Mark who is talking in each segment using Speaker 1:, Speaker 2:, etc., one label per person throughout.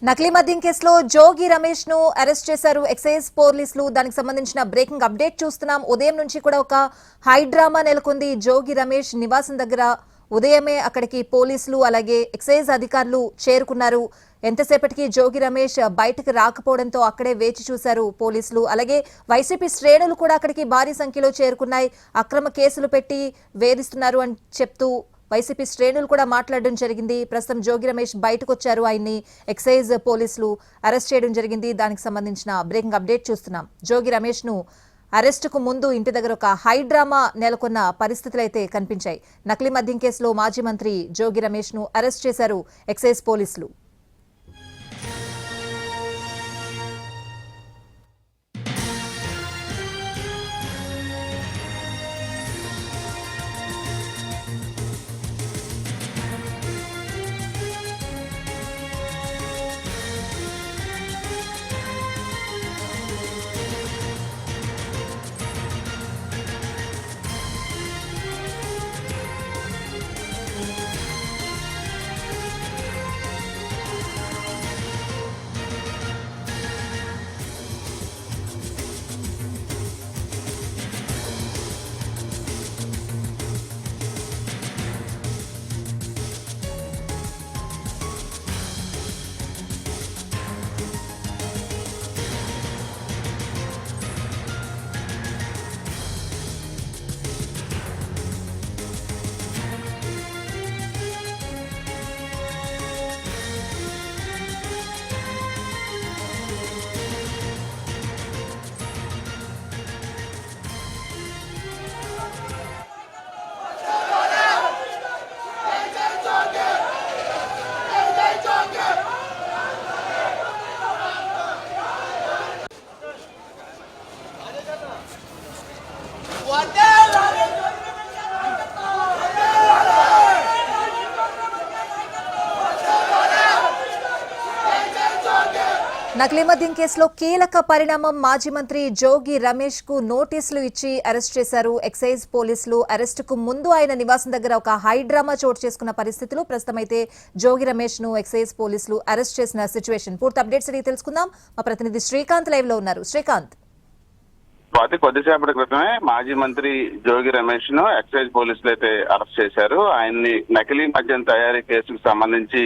Speaker 1: నకిలీ మద్యం కేసులో జోగి రమేష్ ను అరెస్ట్ చేశారు ఎక్సైజ్ పోలీసులు. దానికి సంబంధించిన బ్రేకింగ్ అప్డేట్ చూస్తున్నాం. ఉదయం నుంచి కూడా ఒక హై డ్రామా నెలకొంది జోగి రమేష్ నివాసం దగ్గర. ఉదయమే అక్కడికి పోలీసులు అలాగే ఎక్సైజ్ అధికారులు చేరుకున్నారు. ఎంతసేపటికి జోగి రమేష్ బయటకు రాకపోవడంతో అక్కడే వేచి చూశారు పోలీసులు. అలాగే వైసీపీ శ్రేణులు కూడా అక్కడికి భారీ సంఖ్యలో చేరుకున్నాయి. అక్రమ కేసులు పెట్టి వేధిస్తున్నారు అని చెప్తూ వైసీపీ శ్రేణులు కూడా మాట్లాడడం జరిగింది. ప్రస్తుతం జోగి రమేష్ బయటకు వచ్చారు. ఆయన్ని ఎక్సైజ్ పోలీసులు అరెస్ట్ చేయడం జరిగింది. దానికి సంబంధించిన బ్రేకింగ్ అప్డేట్ చూస్తున్నాం. జోగి రమేష్ ను అరెస్టుకు ముందు ఇంటి దగ్గర ఒక హై డ్రామా నెలకొన్న పరిస్థితులు అయితే కనిపించాయి. నకిలీ మద్యం కేసులో మాజీ మంత్రి జోగి రమేష్ ను అరెస్ట్ చేశారు ఎక్సైజ్ పోలీసులు. నకిలీ మద్యం కేసులో కీలక పరిణామం. మాజీ మంత్రి జోగి రమేష్ కు నోటీసులు ఇచ్చి అరెస్ట్ చేశారు ఎక్సైజ్ పోలీసులు. అరెస్టుకు ముందు ఆయన నివాసం దగ్గర ఒక హై డ్రామా చోటు చేసుకున్న పరిస్థితులు. ప్రస్తుతం అయితే జోగి రమేష్ ను ఎక్సైజ్ పోలీసులు అరెస్ట్ చేసిన సిచ్యువేషన్. పూర్తి అప్డేట్స్ అడిగి తెలుసుకుందాం. మా ప్రతినిధి శ్రీకాంత్ లైవ్ లో ఉన్నారు. శ్రీకాంత్,
Speaker 2: కొద్దిసేపటి క్రితమే మాజీ మంత్రి జోగి రమేష్ ను ఎక్సైజ్ పోలీసులు అయితే అరెస్ట్ చేశారు. ఆయన్ని నకిలీ మద్యం తయారీ కేసుకు సంబంధించి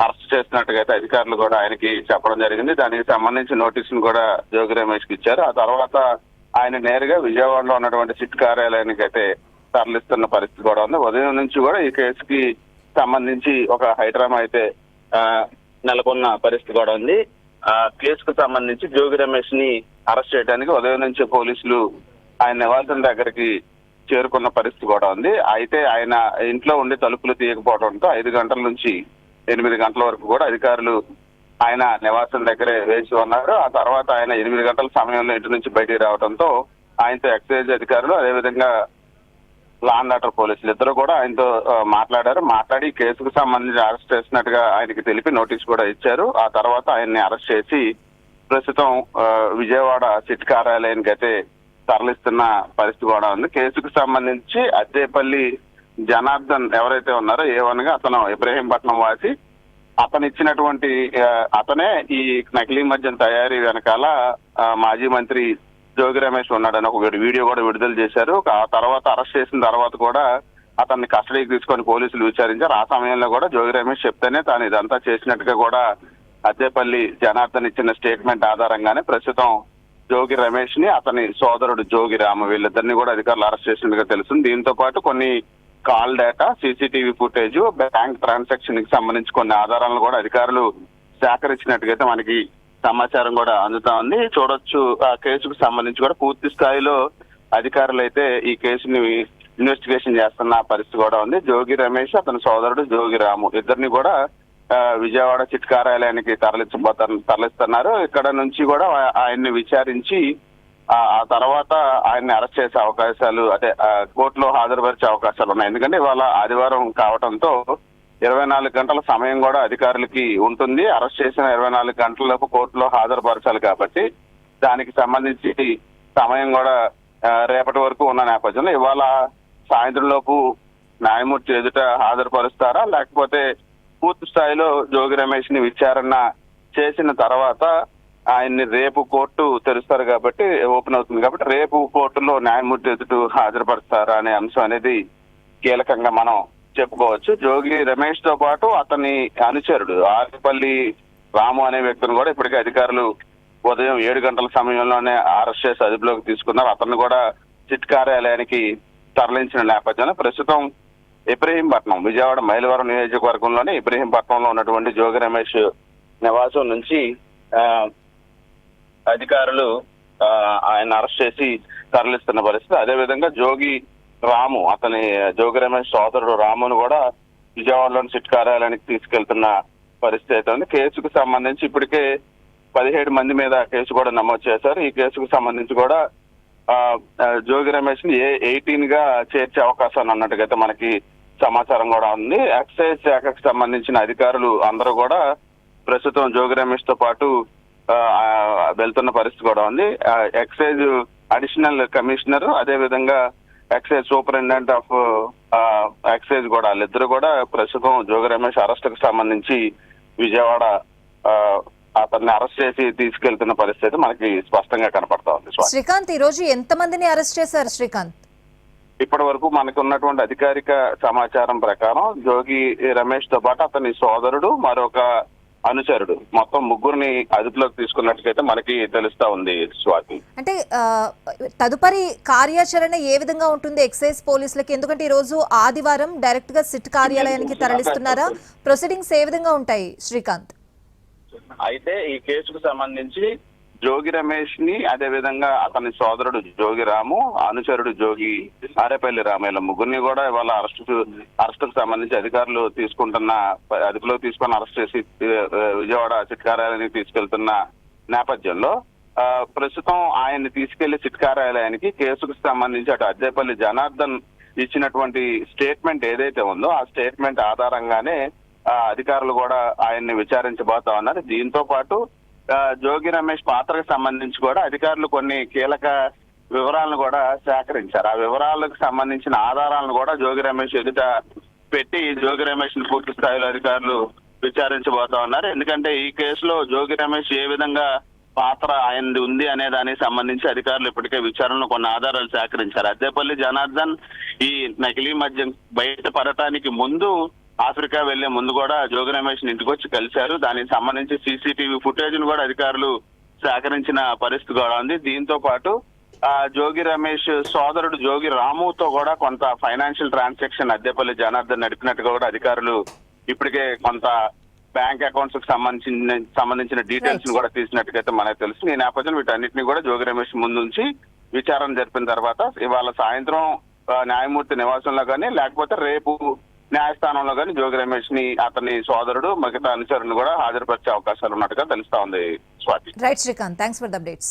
Speaker 2: అరెస్ట్ చేసినట్టుగా అయితే అధికారులు కూడా ఆయనకి చెప్పడం జరిగింది. దానికి సంబంధించి నోటీసులు కూడా జోగి రమేష్ కి ఇచ్చారు. ఆ తర్వాత ఆయన నేరుగా విజయవాడలో ఉన్నటువంటి సిట్ కార్యాలయానికి అయితే తరలిస్తున్న పరిస్థితి కూడా ఉంది. ఉదయం నుంచి కూడా ఈ కేసుకి సంబంధించి ఒక హైడ్రామా అయితే నెలకొన్న పరిస్థితి కూడా ఉంది. ఆ కేసుకు సంబంధించి జోగి రమేష్ ని అరెస్ట్ చేయడానికి ఉదయం నుంచి పోలీసులు ఆయన నివాసం దగ్గరికి చేరుకున్న పరిస్థితి కూడా ఉంది. అయితే ఆయన ఇంట్లో ఉండి తలుపులు తీయకపోవడంతో 5 గంటల నుంచి 8 గంటల వరకు కూడా అధికారులు ఆయన నివాసం దగ్గరే వేచి ఉన్నారు. ఆ తర్వాత ఆయన 8 గంటల సమయంలో ఇంటి నుంచి బయటికి రావడంతో ఆయనతో ఎక్సైజ్ అధికారులు అదేవిధంగా లా అండ్ ఆర్డర్ పోలీసులు ఇద్దరు కూడా ఆయనతో మాట్లాడి కేసుకు సంబంధించి అరెస్ట్ చేసినట్టుగా ఆయనకి తెలిపి నోటీస్ కూడా ఇచ్చారు. ఆ తర్వాత ఆయన్ని అరెస్ట్ చేసి ప్రస్తుతం విజయవాడ సిట్ కార్యాలయానికి అయితే తరలిస్తున్న పరిస్థితి కూడా ఉంది. కేసుకు సంబంధించి అద్దేపల్లి జనార్దన్ ఎవరైతే ఉన్నారో A1 గా అతను ఇబ్రహీంపట్నం వాసి, అతను ఇచ్చినటువంటి అతనే ఈ నకిలీ మద్యం తయారీ వెనకాల మాజీ మంత్రి జోగి రమేష్ ఉన్నాడని ఒక వీడియో కూడా విడుదల చేశారు. ఆ తర్వాత అరెస్ట్ చేసిన తర్వాత కూడా అతన్ని కస్టడీకి తీసుకొని పోలీసులు విచారించారు. ఆ సమయంలో కూడా జోగి రమేష్ చెప్తేనే తాను ఇదంతా చేసినట్టుగా కూడా అద్దేపల్లి జనార్దన్ ఇచ్చిన స్టేట్మెంట్ ఆధారంగానే ప్రస్తుతం జోగి రమేష్ ని అతని సోదరుడు జోగి రాము వీళ్ళిద్దరిని కూడా అధికారులు అరెస్ట్ చేసినట్టుగా తెలుస్తుంది. దీంతో పాటు కొన్ని call data, CCTV footage, bank transaction కి సంబంధించి కొన్ని ఆధారాలను కూడా అధికారులు సేకరించినట్టుగా మనకి సమాచారం కూడా అందుతా ఉంది. చూడొచ్చు ఆ కేసుకు సంబంధించి కూడా పూర్తి స్థాయిలో అధికారులు అయితే ఈ కేసుని ఇన్వెస్టిగేషన్ చేస్తున్న పరిస్థితి కూడా ఉంది. జోగి రమేష్ అతని సోదరుడు జోగి రాము ఇద్దరిని కూడా విజయవాడ సిట్ కార్యాలయానికి తరలిస్తున్నారు. ఇక్కడ నుంచి కూడా ఆయన్ని విచారించి ఆ తర్వాత ఆయన్ని అరెస్ట్ చేసే అవకాశాలు కోర్టులో హాజరుపరిచే అవకాశాలు ఉన్నాయి. ఎందుకంటే ఇవాళ ఆదివారం కావడంతో 24 గంటల సమయం కూడా అధికారులకి ఉంటుంది. అరెస్ట్ చేసిన 24 గంటలలోపు కోర్టులో హాజరుపరచాలి కాబట్టి దానికి సంబంధించి సమయం కూడా రేపటి వరకు ఉన్న నేపథ్యంలో ఇవాళ సాయంత్రం లోపు న్యాయమూర్తి ఎదుట హాజరుపరుస్తారా, లేకపోతే పూర్తి స్థాయిలో జోగి రమేష్ ని విచారణ చేసిన తర్వాత ఆయన్ని రేపు కోర్టు తెరుస్తారు కాబట్టి ఓపెన్ అవుతుంది కాబట్టి రేపు కోర్టులో న్యాయమూర్తి ఎదుట హాజరుపరుస్తారా అనే అంశం అనేది కీలకంగా మనం చెప్పుకోవచ్చు. జోగి రమేష్ తో పాటు అతని అనుచరుడు ఆర్పల్లి రాము అనే వ్యక్తిని కూడా ఇప్పటికే అధికారులు ఉదయం 7 గంటల సమయంలోనే అరెస్ట్ చేసి అదుపులోకి తీసుకున్నారు. అతన్ని కూడా సిట్ కార్యాలయానికి తరలించిన నేపథ్యంలో ప్రస్తుతం ఇబ్రహీంపట్నం, విజయవాడ మైలవరం నియోజకవర్గంలోని ఇబ్రహీంపట్నంలో ఉన్నటువంటి జోగి రమేష్ నివాసం నుంచి అధికారులు ఆయన అరెస్ట్ చేసి తరలిస్తున్న పరిస్థితి. అదేవిధంగా జోగి రాము, అతని జోగి రమేష్ సోదరుడు రామును కూడా విజయవాడలోని సిట్ కార్యాలయానికి తీసుకెళ్తున్న పరిస్థితి అయితే ఉంది. కేసుకు సంబంధించి ఇప్పటికే 17 మంది మీద కేసు కూడా నమోదు చేశారు. ఈ కేసుకు సంబంధించి కూడా జోగి రమేష్ ని 18 గా చేర్చే అవకాశాలు అన్నట్టుగా మనకి సమాచారం కూడా ఉంది. ఎక్సైజ్ శాఖకు సంబంధించిన అధికారులు అందరూ కూడా ప్రస్తుతం జోగి రమేష్ తో పాటు వెళ్తున్న పరిస్థితి కూడా ఉంది. ఎక్సైజ్ అడిషనల్ కమిషనర్, అదే విధంగా ఎక్సైజ్ సూపరింటెండెంట్ ఆఫ్ ఎక్సైజ్ కూడా వాళ్ళిద్దరు కూడా ప్రస్తుతం జోగి రమేష్ అరెస్ట్ కు సంబంధించి విజయవాడ అతన్ని అరెస్ట్ చేసి తీసుకెళ్తున్న పరిస్థితి మనకి స్పష్టంగా కనపడతా ఉంది.
Speaker 1: శ్రీకాంత్, ఈ రోజు ఎంత మందిని అరెస్ట్ చేశారు శ్రీకాంత్?
Speaker 2: ఇప్పటి వరకు మనకు ఉన్నటువంటి అధికారిక సమాచారం ప్రకారం జోగి రమేష్ తో పాటు అతని సోదరుడు, మరొక అనుచరుడు, మొత్తం 3 అదుపులోకి తీసుకున్నట్టుకైతే మనకి తెలుస్తా ఉంది స్వాతి.
Speaker 1: అంటే తదుపరి కార్యాచరణ ఏ విధంగా ఉంటుంది ఎక్సైజ్ పోలీసులకి? ఎందుకంటే ఈ రోజు ఆదివారం డైరెక్ట్ గా సిట్ కార్యాలయానికి తరలిస్తున్నారా? ప్రొసీడింగ్స్ ఏ విధంగా ఉంటాయి శ్రీకాంత్?
Speaker 2: అయితే ఈ కేసుకు సంబంధించి జోగి రమేష్ ని, అదే విధంగా అతని సోదరుడు జోగి రాము, అనుచరుడు జోగి ఆరేపల్లి రామయ్య, 3 కూడా ఇవాళ అరెస్టుకు సంబంధించి అధికారులు అదుపులో తీసుకొని అరెస్ట్ చేసి విజయవాడ సిట్ కార్యాలయానికి తీసుకెళ్తున్న నేపథ్యంలో ప్రస్తుతం ఆయన్ని తీసుకెళ్లి సిట్ కార్యాలయానికి కేసుకు సంబంధించి అటు అద్దేపల్లి జనార్దన్ ఇచ్చినటువంటి స్టేట్మెంట్ ఏదైతే ఉందో ఆ స్టేట్మెంట్ ఆధారంగానే అధికారులు కూడా ఆయన్ని విచారించబోతా ఉన్నారు. దీంతో పాటు జోగి రమేష్ పాత్రకు సంబంధించి కూడా అధికారులు కొన్ని కీలక వివరాలను కూడా సేకరించారు. ఆ వివరాలకు సంబంధించిన ఆధారాలను కూడా జోగి రమేష్ ఎదుట పెట్టి జోగి రమేష్ ని పూర్తి స్థాయిలో అధికారులు విచారించబోతా ఉన్నారు. ఎందుకంటే ఈ కేసులో జోగి రమేష్ ఏ విధంగా పాత్ర ఆయనది ఉంది అనే దానికి సంబంధించి అధికారులు ఇప్పటికే విచారణలో కొన్ని ఆధారాలు సేకరించారు. అద్దేపల్లి జనార్దన్ ఈ నకిలీ మద్యం బయటపడటానికి ముందు ఆఫ్రికా వెళ్లే ముందు కూడా జోగి రమేష్ ఇంటికి వచ్చి కలిశారు. దానికి సంబంధించి సీసీటీవీ ఫుటేజ్ ను కూడా అధికారులు సేకరించిన పరిస్థితి కూడా ఉంది. దీంతో పాటు జోగి రమేష్ సోదరుడు జోగి రాముతో కూడా కొంత ఫైనాన్షియల్ ట్రాన్సాక్షన్ అద్దేపల్లి జనార్దన్ నడిపినట్టుగా కూడా అధికారులు ఇప్పటికే కొంత బ్యాంక్ అకౌంట్స్ కు సంబంధించిన డీటెయిల్స్ ను కూడా తీసినట్టుగా మనకు తెలుసు. ఈ నేపథ్యంలో వీటన్నిటిని కూడా జోగి రమేష్ ముందుంచి విచారణ జరిపిన తర్వాత ఇవాళ సాయంత్రం న్యాయమూర్తి నివాసంలో కానీ లేకపోతే రేపు న్యాయస్థానంలో కానీ జోగి రమేష్ ని, అతని సోదరుడు, మిగతా అనుచరులను కూడా హాజరుపరిచే అవకాశాలు ఉన్నట్టుగా తెలుస్తా ఉంది Swathi.
Speaker 1: Right Srikanth, thanks for the updates.